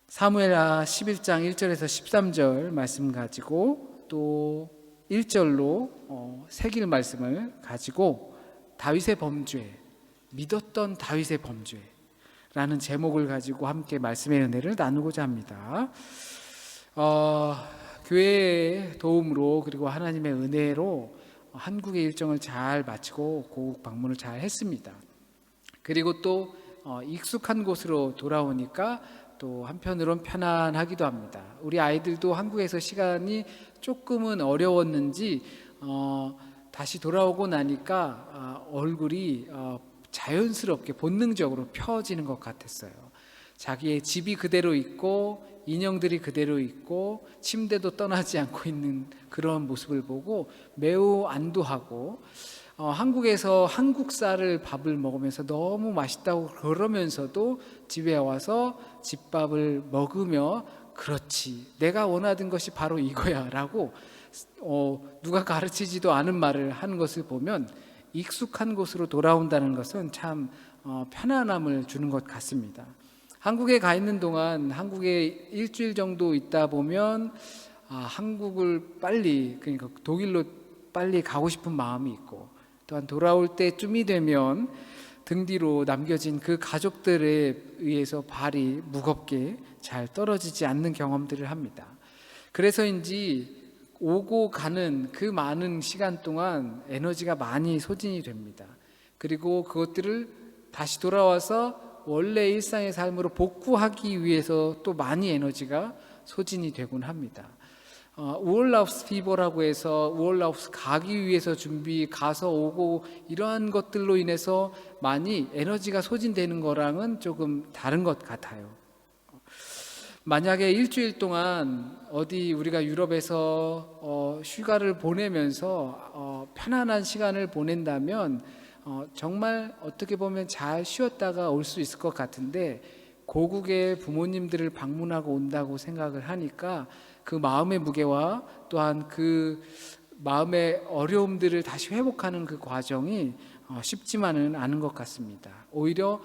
사무엘하 11장 1절에서 13절 말씀 가지고 또 1절로 새길 말씀을 가지고 다윗의 범죄, 믿었던 다윗의 범죄라는 제목을 가지고 함께 말씀의 은혜를 나누고자 합니다. 교회의 도움으로 그리고 하나님의 은혜로 한국의 일정을 잘 마치고 고국 방문을 잘 했습니다. 그리고 또 익숙한 곳으로 돌아오니까 또 한편으론 편안하기도 합니다. 우리 아이들도 한국에서 시간이 조금은 어려웠는지 다시 돌아오고 나니까 얼굴이 자연스럽게 본능적으로 펴지는 것 같았어요. 자기의 집이 그대로 있고 인형들이 그대로 있고 침대도 떠나지 않고 있는 그런 모습을 보고 매우 안도하고 한국에서 한국 쌀을 밥을 먹으면서 너무 맛있다고 그러면서도 집에 와서 집밥을 먹으며 그렇지, 내가 원하던 것이 바로 이거야 라고 누가 가르치지도 않은 말을 하는 것을 보면 익숙한 곳으로 돌아온다는 것은 참 편안함을 주는 것 같습니다. 한국에 가 있는 동안 한국에 일주일 정도 있다 보면 한국을 빨리, 그러니까 독일로 빨리 가고 싶은 마음이 있고, 또한 돌아올 때쯤이 되면 등 뒤로 남겨진 그 가족들에 의해서 발이 무겁게 잘 떨어지지 않는 경험들을 합니다. 그래서인지 오고 가는 그 많은 시간 동안 에너지가 많이 소진이 됩니다. 그리고 그것들을 다시 돌아와서 원래 일상의 삶으로 복구하기 위해서 또 많이 에너지가 소진이 되곤 합니다. 우올라우스 피버라고 해서 우올라우스 가기 위해서 준비, 가서 오고 이러한 것들로 인해서 많이 에너지가 소진되는 거랑은 조금 다른 것 같아요. 만약에 일주일 동안 어디 우리가 유럽에서 휴가를 보내면서 편안한 시간을 보낸다면 정말 어떻게 보면 잘 쉬었다가 올 수 있을 것 같은데, 고국의 부모님들을 방문하고 온다고 생각을 하니까 그 마음의 무게와 또한 그 마음의 어려움들을 다시 회복하는 그 과정이 쉽지만은 않은 것 같습니다. 오히려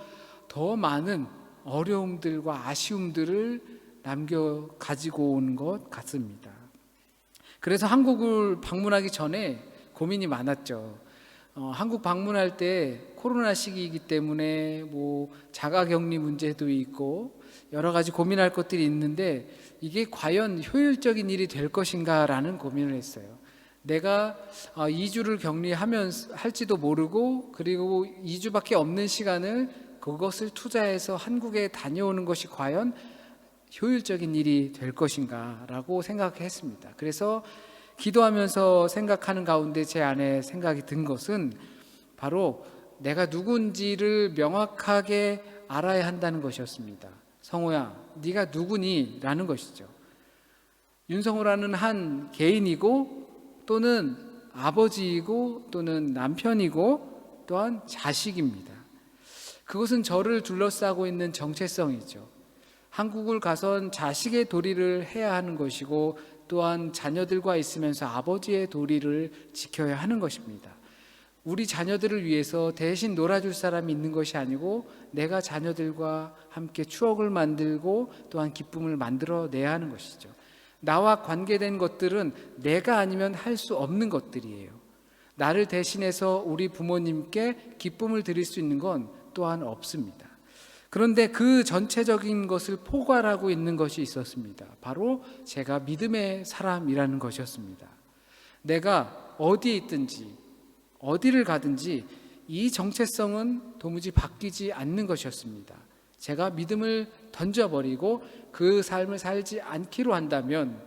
더 많은 어려움들과 아쉬움들을 남겨 가지고 온 것 같습니다. 그래서 한국을 방문하기 전에 고민이 많았죠. 한국 방문할 때 코로나 시기이기 때문에 자가격리 문제도 있고 여러 가지 고민할 것들이 있는데, 이게 과연 효율적인 일이 될 것인가라는 고민을 했어요. 내가 2주를 격리하면서 할지도 모르고, 그리고 2주밖에 없는 시간을 그것을 투자해서 한국에 다녀오는 것이 과연 효율적인 일이 될 것인가라고 생각했습니다. 그래서 기도하면서 생각하는 가운데 제 안에 생각이 든 것은 바로 내가 누군지를 명확하게 알아야 한다는 것이었습니다. 성호야, 네가 누구니? 라는 것이죠. 윤성호라는 한 개인이고 또는 아버지이고 또는 남편이고 또한 자식입니다. 그것은 저를 둘러싸고 있는 정체성이죠. 한국을 가선 자식의 도리를 해야 하는 것이고, 또한 자녀들과 있으면서 아버지의 도리를 지켜야 하는 것입니다. 우리 자녀들을 위해서 대신 놀아줄 사람이 있는 것이 아니고, 내가 자녀들과 함께 추억을 만들고 또한 기쁨을 만들어내야 하는 것이죠. 나와 관계된 것들은 내가 아니면 할 수 없는 것들이에요. 나를 대신해서 우리 부모님께 기쁨을 드릴 수 있는 건 또한 없습니다. 그런데 그 전체적인 것을 포괄하고 있는 것이 있었습니다. 바로 제가 믿음의 사람이라는 것이었습니다. 내가 어디에 있든지 어디를 가든지 이 정체성은 도무지 바뀌지 않는 것이었습니다. 제가 믿음을 던져버리고 그 삶을 살지 않기로 한다면,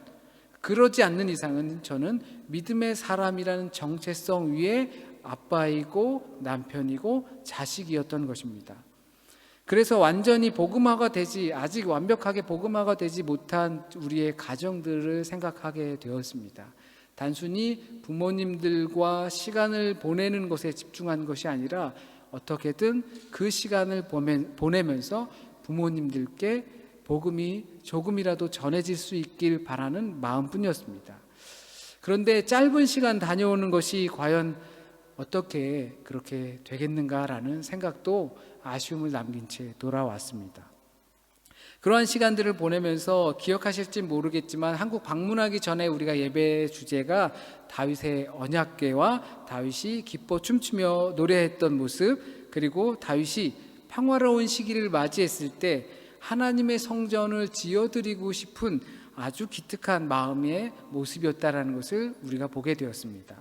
그러지 않는 이상은 저는 믿음의 사람이라는 정체성 위에 아빠이고 남편이고 자식이었던 것입니다. 그래서 완전히 아직 완벽하게 복음화가 되지 못한 우리의 가정들을 생각하게 되었습니다. 단순히 부모님들과 시간을 보내는 것에 집중한 것이 아니라 어떻게든 그 시간을 보내면서 부모님들께 복음이 조금이라도 전해질 수 있길 바라는 마음뿐이었습니다. 그런데 짧은 시간 다녀오는 것이 과연 어떻게 그렇게 되겠는가라는 생각도 아쉬움을 남긴 채 돌아왔습니다. 그러한 시간들을 보내면서 기억하실지 모르겠지만 한국 방문하기 전에 우리가 예배 주제가 다윗의 언약궤와 다윗이 기뻐 춤추며 노래했던 모습, 그리고 다윗이 평화로운 시기를 맞이했을 때 하나님의 성전을 지어드리고 싶은 아주 기특한 마음의 모습이었다라는 것을 우리가 보게 되었습니다.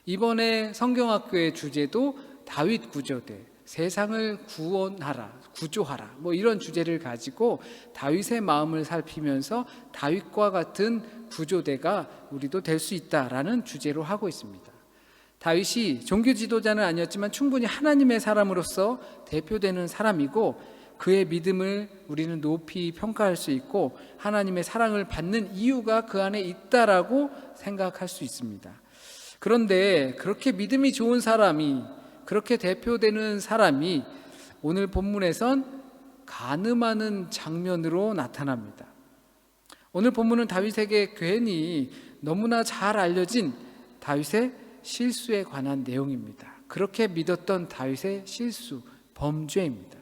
이번에 성경학교의 주제도 다윗 구조대, 세상을 구원하라, 구조하라, 이런 주제를 가지고 다윗의 마음을 살피면서 다윗과 같은 구조대가 우리도 될 수 있다라는 주제로 하고 있습니다. 다윗이 종교 지도자는 아니었지만 충분히 하나님의 사람으로서 대표되는 사람이고, 그의 믿음을 우리는 높이 평가할 수 있고 하나님의 사랑을 받는 이유가 그 안에 있다라고 생각할 수 있습니다. 그런데 그렇게 믿음이 좋은 사람이, 그렇게 대표되는 사람이 오늘 본문에선 간음하는 장면으로 나타납니다. 오늘 본문은 다윗에게 괜히 너무나 잘 알려진 다윗의 실수에 관한 내용입니다. 그렇게 믿었던 다윗의 실수, 범죄입니다.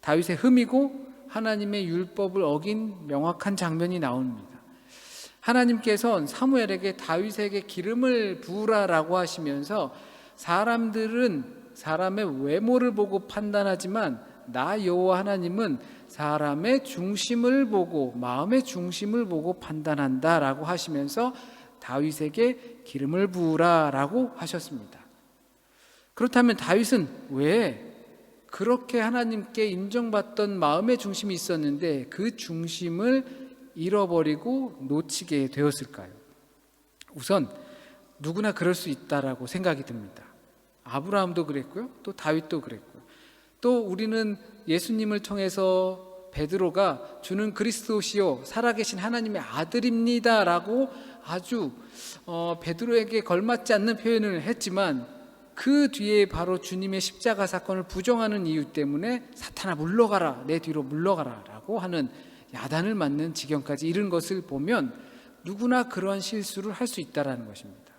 다윗의 흠이고 하나님의 율법을 어긴 명확한 장면이 나옵니다. 하나님께서는 사무엘에게 다윗에게 기름을 부으라라고 하시면서 사람들은 사람의 외모를 보고 판단하지만 나 여호와 하나님은 사람의 중심을 보고 마음의 중심을 보고 판단한다라고 하시면서 다윗에게 기름을 부으라라고 하셨습니다. 그렇다면 다윗은 왜 그렇게 하나님께 인정받던 마음의 중심이 있었는데 그 중심을 잃어버리고 놓치게 되었을까요? 우선 누구나 그럴 수 있다라고 생각이 듭니다. 아브라함도 그랬고요, 또 다윗도 그랬고, 또 우리는 예수님을 통해서 베드로가 주는 그리스도시요 살아계신 하나님의 아들입니다 라고 아주 베드로에게 걸맞지 않는 표현을 했지만, 그 뒤에 바로 주님의 십자가 사건을 부정하는 이유 때문에 사탄아 물러가라, 내 뒤로 물러가라 라고 하는 야단을 맞는 지경까지 이른 것을 보면 누구나 그러한 실수를 할 수 있다는 것입니다.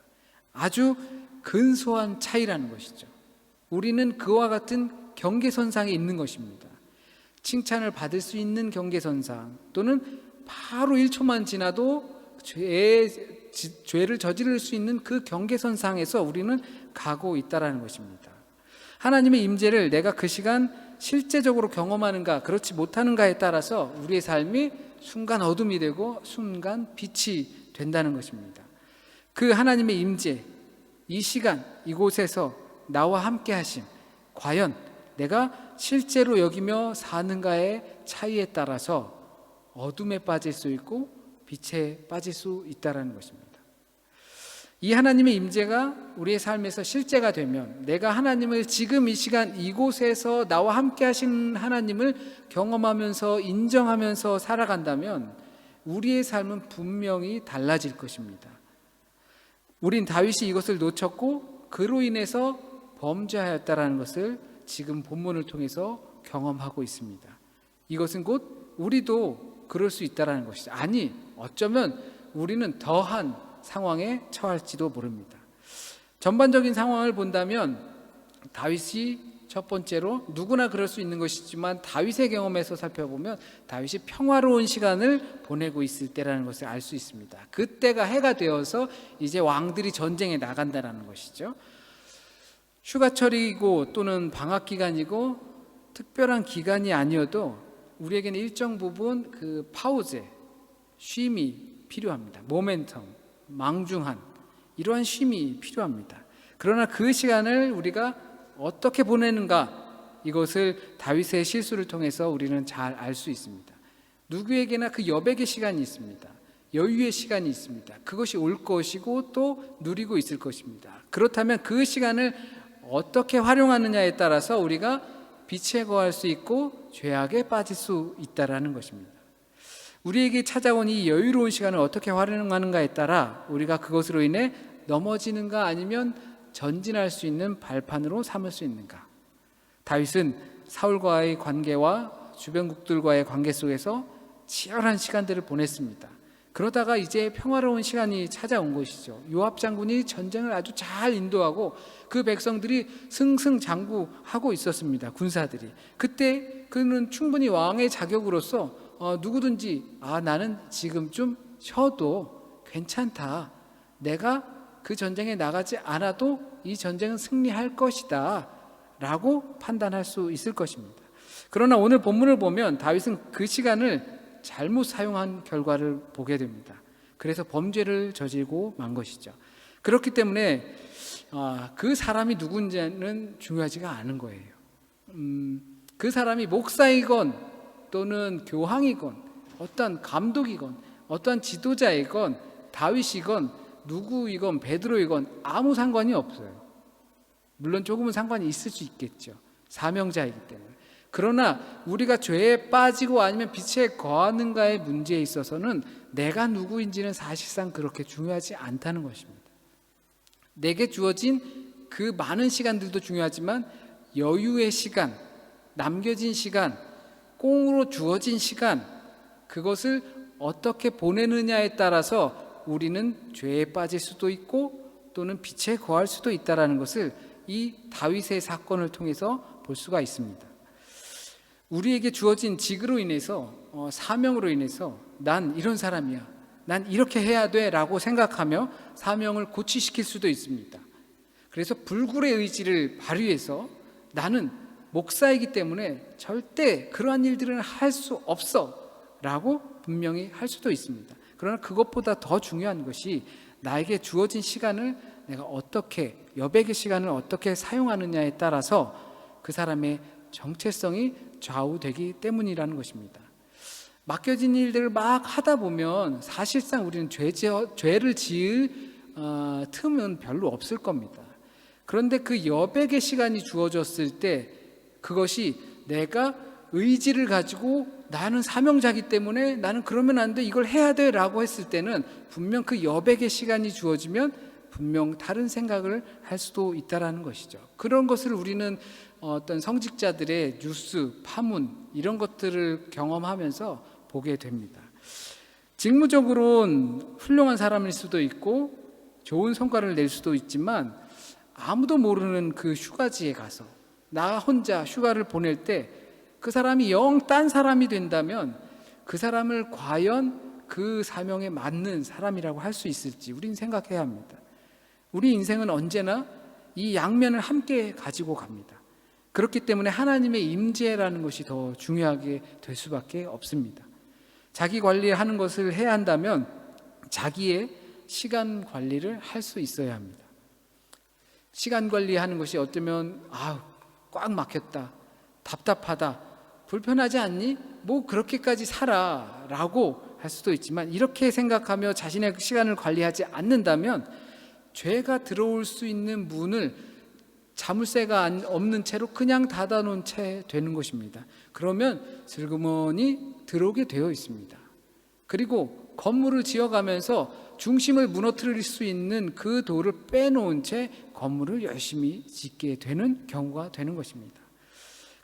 아주 근소한 차이라는 것이죠. 우리는 그와 같은 경계선상에 있는 것입니다. 칭찬을 받을 수 있는 경계선상, 또는 바로 1초만 지나도 죄를 저지를 수 있는 그 경계선상에서 우리는 가고 있다는 것입니다. 하나님의 임재를 내가 그 시간 실제적으로 경험하는가 그렇지 못하는가에 따라서 우리의 삶이 순간 어둠이 되고 순간 빛이 된다는 것입니다. 그 하나님의 임재, 이 시간 이곳에서 나와 함께 하심, 과연 내가 실제로 여기며 사는가의 차이에 따라서 어둠에 빠질 수 있고 빛에 빠질 수 있다는 것입니다. 이 하나님의 임재가 우리의 삶에서 실제가 되면, 내가 하나님을 지금 이 시간 이곳에서 나와 함께 하신 하나님을 경험하면서 인정하면서 살아간다면 우리의 삶은 분명히 달라질 것입니다. 우린 다윗이 이것을 놓쳤고 그로 인해서 범죄하였다라는 것을 지금 본문을 통해서 경험하고 있습니다. 이것은 곧 우리도 그럴 수 있다는 것이죠. 아니, 어쩌면 우리는 더한 상황에 처할지도 모릅니다. 전반적인 상황을 본다면 다윗이 첫 번째로, 누구나 그럴 수 있는 것이지만 다윗의 경험에서 살펴보면 다윗이 평화로운 시간을 보내고 있을 때라는 것을 알 수 있습니다. 그때가 해가 되어서 이제 왕들이 전쟁에 나간다는 것이죠. 휴가철이고 또는 방학기간이고 특별한 기간이 아니어도 우리에게는 일정 부분 그 파우제, 쉼이 필요합니다. 모멘텀, 망중한 이러한 쉼이 필요합니다. 그러나 그 시간을 우리가 어떻게 보내는가, 이것을 다윗의 실수를 통해서 우리는 잘 알 수 있습니다. 누구에게나 그 여백의 시간이 있습니다. 여유의 시간이 있습니다. 그것이 올 것이고 또 누리고 있을 것입니다. 그렇다면 그 시간을 어떻게 활용하느냐에 따라서 우리가 빛에 거할 수 있고 죄악에 빠질 수 있다는 것입니다. 우리에게 찾아온 이 여유로운 시간을 어떻게 활용하는가에 따라 우리가 그것으로 인해 넘어지는가 아니면 전진할 수 있는 발판으로 삼을 수 있는가. 다윗은 사울과의 관계와 주변국들과의 관계 속에서 치열한 시간들을 보냈습니다. 그러다가 이제 평화로운 시간이 찾아온 것이죠. 요압 장군이 전쟁을 아주 잘 인도하고 그 백성들이 승승장구하고 있었습니다. 군사들이. 그때 그는 충분히 왕의 자격으로서 누구든지 나는 지금 좀 쉬어도 괜찮다, 내가 그 전쟁에 나가지 않아도 이 전쟁은 승리할 것이다 라고 판단할 수 있을 것입니다. 그러나 오늘 본문을 보면 다윗은 그 시간을 잘못 사용한 결과를 보게 됩니다. 그래서 범죄를 저지르고 만 것이죠. 그렇기 때문에 그 사람이 누군지는 중요하지가 않은 거예요. 그 사람이 목사이건 또는 교황이건 어떤 감독이건 어떤 지도자이건 다윗이건 누구이건 베드로이건 아무 상관이 없어요. 물론 조금은 상관이 있을 수 있겠죠. 사명자이기 때문에. 그러나 우리가 죄에 빠지고 아니면 빛에 거하는가의 문제에 있어서는 내가 누구인지는 사실상 그렇게 중요하지 않다는 것입니다. 내게 주어진 그 많은 시간들도 중요하지만 여유의 시간, 남겨진 시간, 꽁으로 주어진 시간, 그것을 어떻게 보내느냐에 따라서 우리는 죄에 빠질 수도 있고 또는 빛에 거할 수도 있다는 것을 이 다윗의 사건을 통해서 볼 수가 있습니다. 우리에게 주어진 직으로 인해서 사명으로 인해서 난 이런 사람이야, 난 이렇게 해야 돼 라고 생각하며 사명을 고취시킬 수도 있습니다. 그래서 불굴의 의지를 발휘해서 나는 목사이기 때문에 절대 그러한 일들은 할 수 없어 라고 분명히 할 수도 있습니다. 그러나 그것보다 더 중요한 것이 나에게 주어진 시간을 내가 어떻게, 여백의 시간을 어떻게 사용하느냐에 따라서 그 사람의 정체성이 좌우되기 때문이라는 것입니다. 맡겨진 일들을 막 하다 보면 사실상 우리는 죄를 지을 틈은 별로 없을 겁니다. 그런데 그 여백의 시간이 주어졌을 때 그것이 내가 의지를 가지고 나는 사명자이기 때문에 나는 그러면 안 돼, 이걸 해야 돼 라고 했을 때는 분명 그 여백의 시간이 주어지면 분명 다른 생각을 할 수도 있다는 것이죠. 그런 것을 우리는 어떤 성직자들의 뉴스, 파문 이런 것들을 경험하면서 보게 됩니다. 직무적으로는 훌륭한 사람일 수도 있고 좋은 성과를 낼 수도 있지만 아무도 모르는 그 휴가지에 가서 나 혼자 휴가를 보낼 때 그 사람이 영 딴 사람이 된다면 그 사람을 과연 그 사명에 맞는 사람이라고 할 수 있을지 우리는 생각해야 합니다. 우리 인생은 언제나 이 양면을 함께 가지고 갑니다. 그렇기 때문에 하나님의 임재라는 것이 더 중요하게 될 수밖에 없습니다. 자기 관리하는 것을 해야 한다면 자기의 시간 관리를 할 수 있어야 합니다. 시간 관리하는 것이 어쩌면 꽉 막혔다, 답답하다, 불편하지 않니? 뭐 그렇게까지 살아 라고 할 수도 있지만 이렇게 생각하며 자신의 시간을 관리하지 않는다면 죄가 들어올 수 있는 문을 자물쇠가 없는 채로 그냥 닫아놓은 채 되는 것입니다. 그러면 슬그머니 들어오게 되어 있습니다. 그리고 건물을 지어가면서 중심을 무너뜨릴 수 있는 그 돌을 빼놓은 채 건물을 열심히 짓게 되는 경우가 되는 것입니다.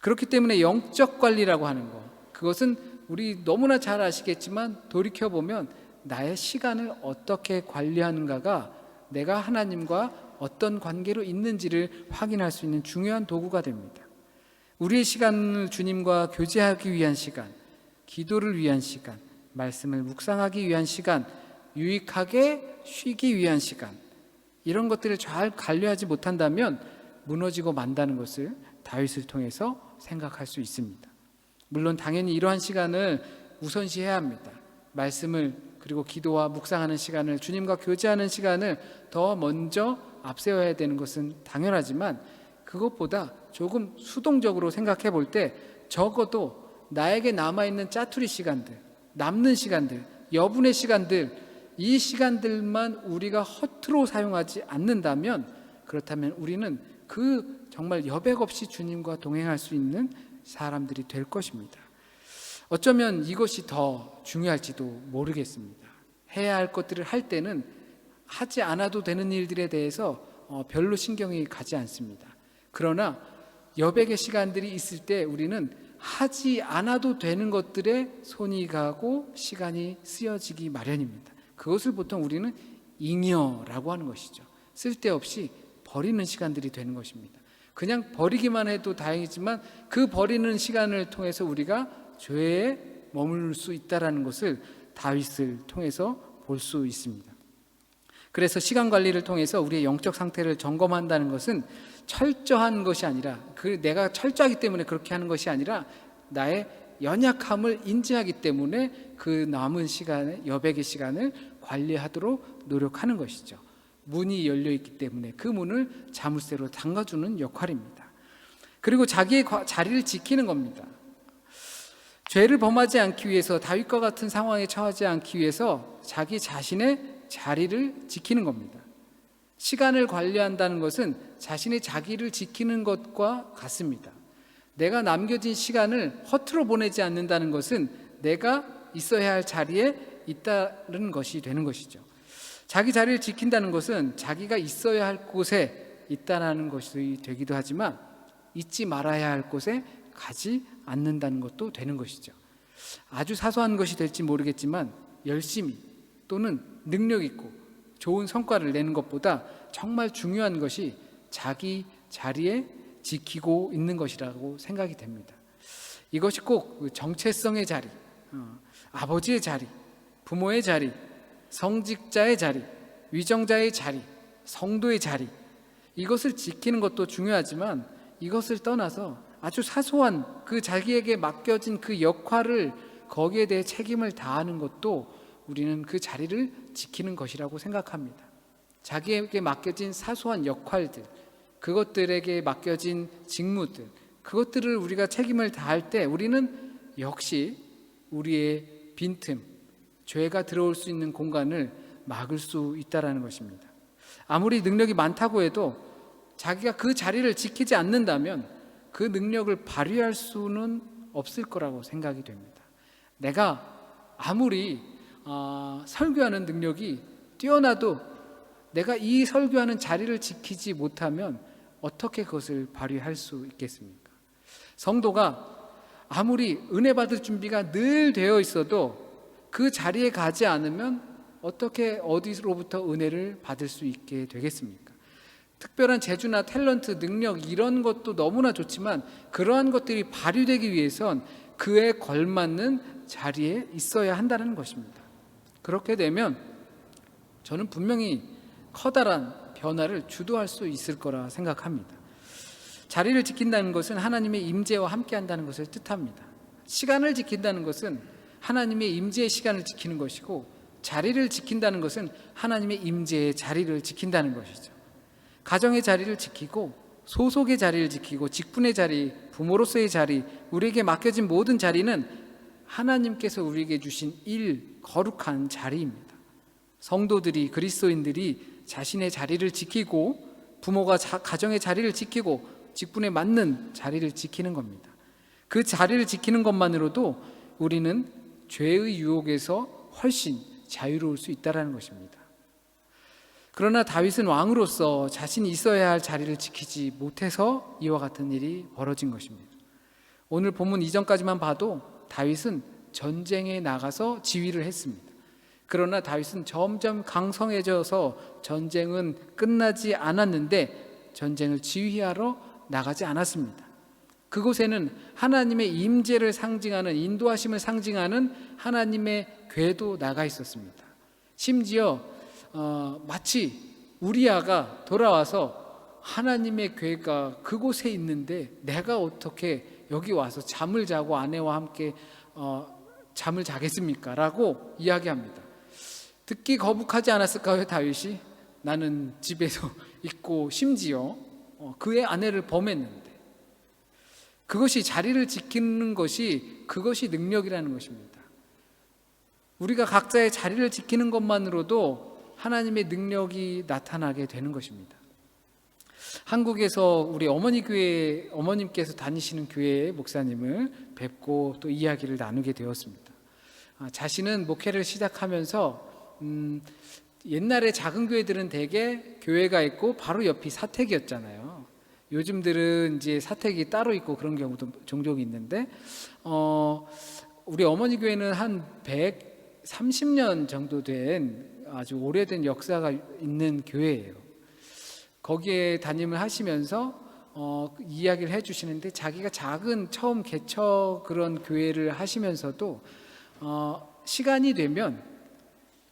그렇기 때문에 영적 관리라고 하는 것, 그것은 우리 너무나 잘 아시겠지만 돌이켜보면 나의 시간을 어떻게 관리하는가가 내가 하나님과 어떤 관계로 있는지를 확인할 수 있는 중요한 도구가 됩니다. 우리의 시간을 주님과 교제하기 위한 시간, 기도를 위한 시간, 말씀을 묵상하기 위한 시간, 유익하게 쉬기 위한 시간, 이런 것들을 잘 관리하지 못한다면 무너지고 만다는 것을 다윗을 통해서 생각할 수 있습니다. 물론 당연히 이러한 시간을 우선시해야 합니다. 말씀을 그리고 기도와 묵상하는 시간을, 주님과 교제하는 시간을 더 먼저 앞세워야 되는 것은 당연하지만 그것보다 조금 수동적으로 생각해 볼 때 적어도 나에게 남아있는 짜투리 시간들, 남는 시간들, 여분의 시간들, 이 시간들만 우리가 허투루 사용하지 않는다면, 그렇다면 우리는 그 정말 여백 없이 주님과 동행할 수 있는 사람들이 될 것입니다. 어쩌면 이것이 더 중요할지도 모르겠습니다. 해야 할 것들을 할 때는 하지 않아도 되는 일들에 대해서 별로 신경이 가지 않습니다. 그러나 여백의 시간들이 있을 때 우리는 하지 않아도 되는 것들에 손이 가고 시간이 쓰여지기 마련입니다. 그것을 보통 우리는 잉여라고 하는 것이죠. 쓸데없이 버리는 시간들이 되는 것입니다. 그냥 버리기만 해도 다행이지만 그 버리는 시간을 통해서 우리가 죄에 머물 수 있다라는 것을 다윗을 통해서 볼 수 있습니다. 그래서 시간 관리를 통해서 우리의 영적 상태를 점검한다는 것은 철저한 것이 아니라, 내가 철저하기 때문에 그렇게 하는 것이 아니라 나의 연약함을 인지하기 때문에 그 남은 시간에, 여백의 시간을 관리하도록 노력하는 것이죠. 문이 열려 있기 때문에 그 문을 자물쇠로 잠가주는 역할입니다. 그리고 자기의 자리를 지키는 겁니다. 죄를 범하지 않기 위해서, 다윗과 같은 상황에 처하지 않기 위해서 자기 자신의 자리를 지키는 겁니다. 시간을 관리한다는 것은 자신의 자기를 지키는 것과 같습니다. 내가 남겨진 시간을 허투루 보내지 않는다는 것은 내가 있어야 할 자리에 있다는 것이 되는 것이죠. 자기 자리를 지킨다는 것은 자기가 있어야 할 곳에 있다는 것이 되기도 하지만 잊지 말아야 할 곳에 가지 않는다는 것도 되는 것이죠. 아주 사소한 것이 될지 모르겠지만 열심히 또는 능력 있고 좋은 성과를 내는 것보다 정말 중요한 것이 자기 자리에 지키고 있는 것이라고 생각이 됩니다. 이것이 꼭 정체성의 자리, 아버지의 자리, 부모의 자리, 성직자의 자리, 위정자의 자리, 성도의 자리, 이것을 지키는 것도 중요하지만 이것을 떠나서 아주 사소한 그 자기에게 맡겨진 그 역할을, 거기에 대해 책임을 다하는 것도 우리는 그 자리를 지키는 것이라고 생각합니다. 자기에게 맡겨진 사소한 역할들, 그것들에게 맡겨진 직무들, 그것들을 우리가 책임을 다할 때 우리는 역시 우리의 빈틈, 죄가 들어올 수 있는 공간을 막을 수 있다는 것입니다. 아무리 능력이 많다고 해도 자기가 그 자리를 지키지 않는다면 그 능력을 발휘할 수는 없을 거라고 생각이 됩니다. 내가 아무리 설교하는 능력이 뛰어나도 내가 이 설교하는 자리를 지키지 못하면 어떻게 그것을 발휘할 수 있겠습니까? 성도가 아무리 은혜 받을 준비가 늘 되어 있어도 그 자리에 가지 않으면 어떻게 어디로부터 은혜를 받을 수 있게 되겠습니까? 특별한 재주나 탤런트, 능력 이런 것도 너무나 좋지만 그러한 것들이 발휘되기 위해선 그에 걸맞는 자리에 있어야 한다는 것입니다. 그렇게 되면 저는 분명히 커다란 변화를 주도할 수 있을 거라 생각합니다. 자리를 지킨다는 것은 하나님의 임재와 함께 한다는 것을 뜻합니다. 시간을 지킨다는 것은 하나님의 임재의 시간을 지키는 것이고, 자리를 지킨다는 것은 하나님의 임재의 자리를 지킨다는 것이죠. 가정의 자리를 지키고, 소속의 자리를 지키고, 직분의 자리, 부모로서의 자리, 우리에게 맡겨진 모든 자리는 하나님께서 우리에게 주신 거룩한 자리입니다. 성도들이, 그리스도인들이 자신의 자리를 지키고, 부모가 가정의 자리를 지키고, 직분에 맞는 자리를 지키는 겁니다. 그 자리를 지키는 것만으로도 우리는 죄의 유혹에서 훨씬 자유로울 수 있다는 것입니다. 그러나 다윗은 왕으로서 자신이 있어야 할 자리를 지키지 못해서 이와 같은 일이 벌어진 것입니다. 오늘 본문 이전까지만 봐도 다윗은 전쟁에 나가서 지휘를 했습니다. 그러나 다윗은 점점 강성해져서 전쟁은 끝나지 않았는데 전쟁을 지휘하러 나가지 않았습니다. 그곳에는 하나님의 임재를 상징하는, 인도하심을 상징하는 하나님의 궤도 나가 있었습니다. 심지어 마치 우리아가 돌아와서 하나님의 궤가 그곳에 있는데 내가 어떻게 여기 와서 잠을 자고 아내와 함께 잠을 자겠습니까? 라고 이야기합니다. 듣기 거북하지 않았을까요, 다윗이? 나는 집에서 있고 심지어 그의 아내를 범했는데. 그것이 자리를 지키는 것이, 그것이 능력이라는 것입니다. 우리가 각자의 자리를 지키는 것만으로도 하나님의 능력이 나타나게 되는 것입니다. 한국에서 우리 어머님께서 다니시는 교회의 목사님을 뵙고 또 이야기를 나누게 되었습니다. 자신은 목회를 시작하면서 옛날에 작은 교회들은 대개 교회가 있고 바로 옆이 사택이었잖아요. 요즘들은 이제 사택이 따로 있고 그런 경우도 종종 있는데, 우리 어머니 교회는 한 130년 정도 된 아주 오래된 역사가 있는 교회예요. 거기에 담임을 하시면서 이야기를 해주시는데, 자기가 작은 처음 개척 그런 교회를 하시면서도 시간이 되면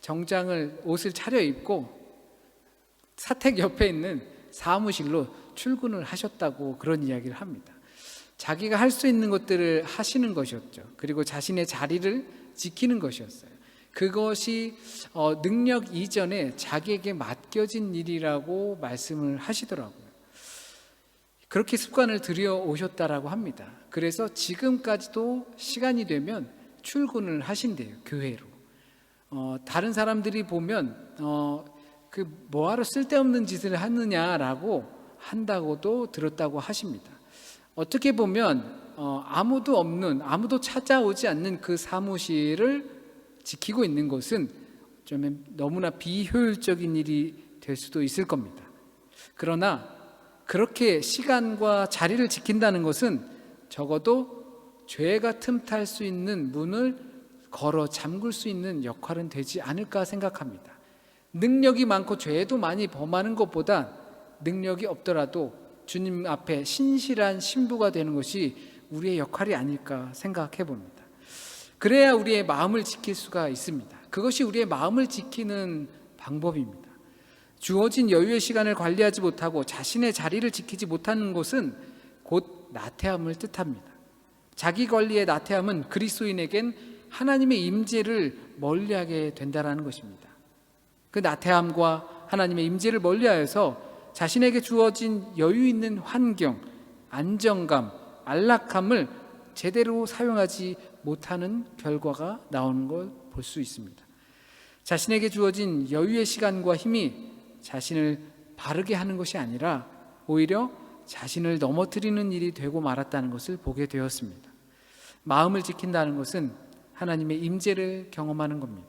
정장을 옷을 차려입고 사택 옆에 있는 사무실로 출근을 하셨다고 그런 이야기를 합니다. 자기가 할 수 있는 것들을 하시는 것이었죠. 그리고 자신의 자리를 지키는 것이었어요. 그것이 능력 이전에 자기에게 맡겨진 일이라고 말씀을 하시더라고요. 그렇게 습관을 들여오셨다라고 합니다. 그래서 지금까지도 시간이 되면 출근을 하신대요, 교회로. 다른 사람들이 보면 그 뭐하러 쓸데없는 짓을 하느냐라고 한다고도 들었다고 하십니다. 어떻게 보면 아무도 없는, 아무도 찾아오지 않는 그 사무실을 지키고 있는 것은 좀 너무나 비효율적인 일이 될 수도 있을 겁니다. 그러나 그렇게 시간과 자리를 지킨다는 것은 적어도 죄가 틈탈 수 있는 문을 걸어 잠글 수 있는 역할은 되지 않을까 생각합니다. 능력이 많고 죄도 많이 범하는 것보다 능력이 없더라도 주님 앞에 신실한 신부가 되는 것이 우리의 역할이 아닐까 생각해 봅니다. 그래야 우리의 마음을 지킬 수가 있습니다. 그것이 우리의 마음을 지키는 방법입니다. 주어진 여유의 시간을 관리하지 못하고 자신의 자리를 지키지 못하는 것은 곧 나태함을 뜻합니다. 자기 관리의 나태함은 그리스도인에겐 하나님의 임재를 멀리하게 된다는 것입니다. 그 나태함과 하나님의 임재를 멀리하여서 자신에게 주어진 여유 있는 환경, 안정감, 안락함을 제대로 사용하지 못하는 결과가 나오는 걸 볼 수 있습니다. 자신에게 주어진 여유의 시간과 힘이 자신을 바르게 하는 것이 아니라 오히려 자신을 넘어뜨리는 일이 되고 말았다는 것을 보게 되었습니다. 마음을 지킨다는 것은 하나님의 임재를 경험하는 겁니다.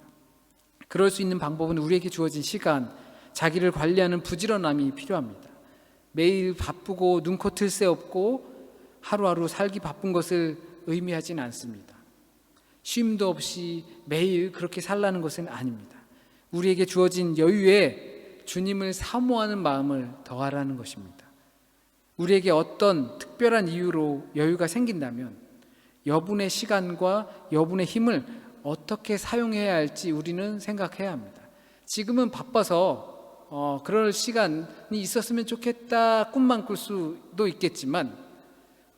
그럴 수 있는 방법은 우리에게 주어진 시간, 자기를 관리하는 부지런함이 필요합니다. 매일 바쁘고 눈코 틀 새 없고 하루하루 살기 바쁜 것을 의미하진 않습니다. 쉼도 없이 매일 그렇게 살라는 것은 아닙니다. 우리에게 주어진 여유에 주님을 사모하는 마음을 더하라는 것입니다. 우리에게 어떤 특별한 이유로 여유가 생긴다면 여분의 시간과 여분의 힘을 어떻게 사용해야 할지 우리는 생각해야 합니다. 지금은 바빠서 그럴 시간이 있었으면 좋겠다 꿈만 꿀 수도 있겠지만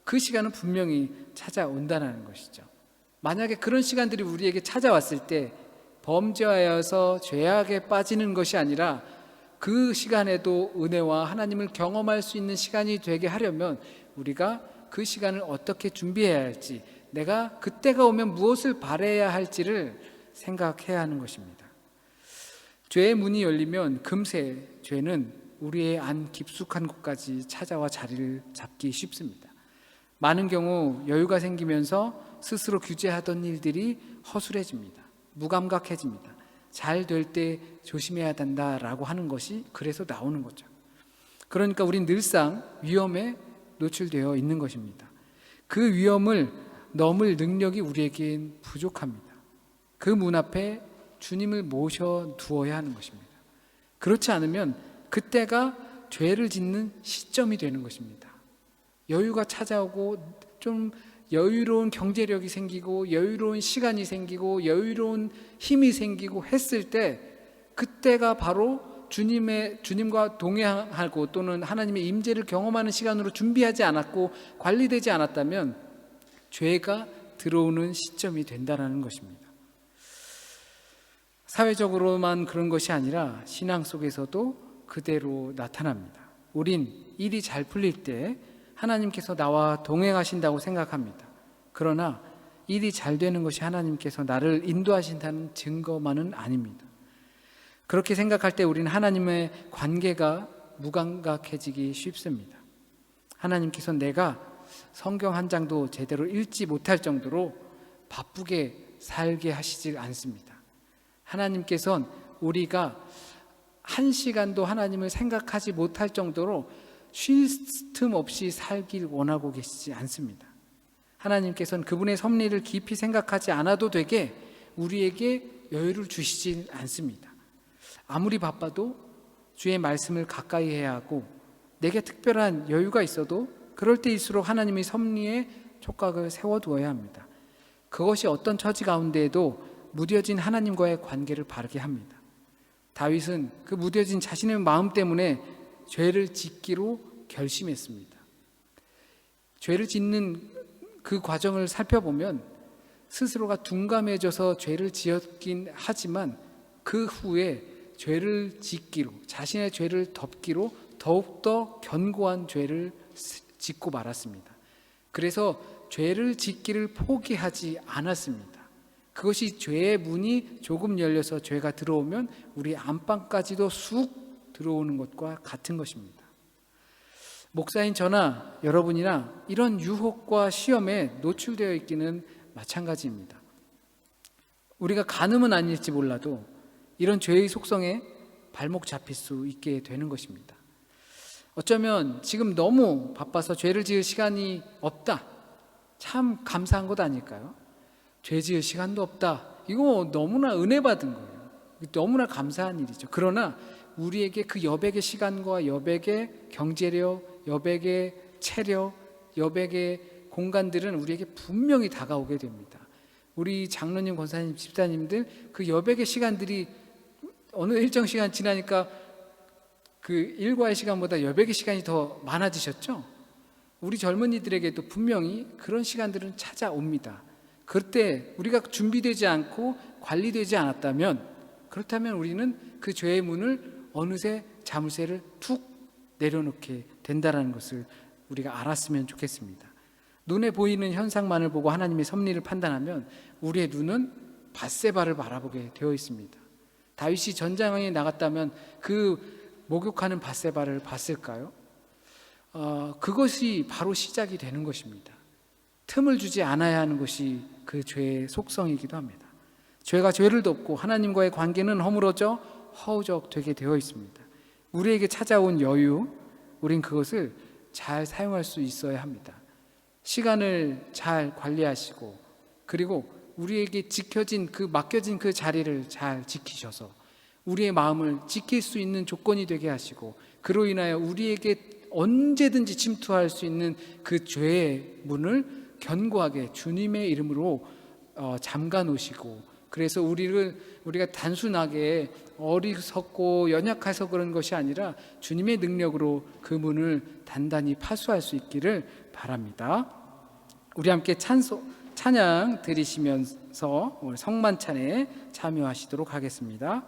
그 시간은 분명히 찾아온다는 것이죠. 만약에 그런 시간들이 우리에게 찾아왔을 때 범죄하여서 죄악에 빠지는 것이 아니라 그 시간에도 은혜와 하나님을 경험할 수 있는 시간이 되게 하려면 우리가 그 시간을 어떻게 준비해야 할지, 내가 그때가 오면 무엇을 바라야 할지를 생각해야 하는 것입니다. 죄의 문이 열리면 금세 죄는 우리의 안 깊숙한 곳까지 찾아와 자리를 잡기 쉽습니다. 많은 경우 여유가 생기면서 스스로 규제하던 일들이 허술해집니다. 무감각해집니다. 잘 될 때 조심해야 된다라고 하는 것이 그래서 나오는 거죠. 그러니까 우린 늘상 위험에 노출되어 있는 것입니다. 그 위험을 넘을 능력이 우리에겐 부족합니다. 그 문 앞에 주님을 모셔 두어야 하는 것입니다. 그렇지 않으면 그때가 죄를 짓는 시점이 되는 것입니다. 여유가 찾아오고 좀 여유로운 경제력이 생기고 여유로운 시간이 생기고 여유로운 힘이 생기고 했을 때 그때가 바로 주님과 동행하고 또는 하나님의 임재를 경험하는 시간으로 준비하지 않았고 관리되지 않았다면 죄가 들어오는 시점이 된다는 것입니다. 사회적으로만 그런 것이 아니라 신앙 속에서도 그대로 나타납니다. 우린 일이 잘 풀릴 때 하나님께서 나와 동행하신다고 생각합니다. 그러나 일이 잘 되는 것이 하나님께서 나를 인도하신다는 증거만은 아닙니다. 그렇게 생각할 때 우리는 하나님의 관계가 무감각해지기 쉽습니다. 하나님께서 내가 성경 한 장도 제대로 읽지 못할 정도로 바쁘게 살게 하시지 않습니다. 하나님께서는 우리가 한 시간도 하나님을 생각하지 못할 정도로 쉴 틈 없이 살길 원하고 계시지 않습니다. 하나님께서는 그분의 섭리를 깊이 생각하지 않아도 되게 우리에게 여유를 주시지 않습니다. 아무리 바빠도 주의 말씀을 가까이 해야 하고 내게 특별한 여유가 있어도 그럴 때일수록 하나님의 섭리에 촉각을 세워두어야 합니다. 그것이 어떤 처지 가운데에도 무뎌진 하나님과의 관계를 바르게 합니다. 다윗은 그 무뎌진 자신의 마음 때문에 죄를 짓기로 결심했습니다. 죄를 짓는 그 과정을 살펴보면 스스로가 둔감해져서 죄를 지었긴 하지만 그 후에 죄를 짓기로, 자신의 죄를 덮기로 더욱더 견고한 죄를 짓고 말았습니다. 그래서 죄를 짓기를 포기하지 않았습니다. 그것이 죄의 문이 조금 열려서 죄가 들어오면 우리 안방까지도 쑥 들어오는 것과 같은 것입니다. 목사인 저나 여러분이나 이런 유혹과 시험에 노출되어 있기는 마찬가지입니다. 우리가 간음은 아닐지 몰라도 이런 죄의 속성에 발목 잡힐 수 있게 되는 것입니다. 어쩌면 지금 너무 바빠서 죄를 지을 시간이 없다. 참 감사한 것 아닐까요? 죄 지을 시간도 없다. 이거 너무나 은혜 받은 거예요. 너무나 감사한 일이죠. 그러나 우리에게 그 여백의 시간과 여백의 경제력, 여백의 체력, 여백의 공간들은 우리에게 분명히 다가오게 됩니다. 우리 장로님, 권사님, 집사님들 그 여백의 시간들이 어느 일정 시간 지나니까 그 일과의 시간보다 여백의 시간이 더 많아지셨죠? 우리 젊은이들에게도 분명히 그런 시간들은 찾아옵니다. 그때 우리가 준비되지 않고 관리되지 않았다면, 그렇다면 우리는 그 죄의 문을 어느새 자물쇠를 툭 내려놓게 된다는 것을 우리가 알았으면 좋겠습니다. 눈에 보이는 현상만을 보고 하나님의 섭리를 판단하면 우리의 눈은 밧세바를 바라보게 되어 있습니다. 다윗이 전장에 나갔다면 그 목욕하는 밧세바를 봤을까요? 그것이 바로 시작이 되는 것입니다. 틈을 주지 않아야 하는 것이 그 죄의 속성이기도 합니다. 죄가 죄를 덮고 하나님과의 관계는 허물어져 허우적되게 되어 있습니다. 우리에게 찾아온 여유, 우린 그것을 잘 사용할 수 있어야 합니다. 시간을 잘 관리하시고, 그리고 우리에게 맡겨진 그 자리를 잘 지키셔서 우리의 마음을 지킬 수 있는 조건이 되게 하시고, 그로 인하여 우리에게 언제든지 침투할 수 있는 그 죄의 문을 견고하게 주님의 이름으로 잠가 놓으시고, 그래서 우리가 단순하게 어리석고 연약해서 그런 것이 아니라 주님의 능력으로 그 문을 단단히 파수할 수 있기를 바랍니다. 우리 함께 찬양 드리시면서 오늘 성만찬에 참여하시도록 하겠습니다.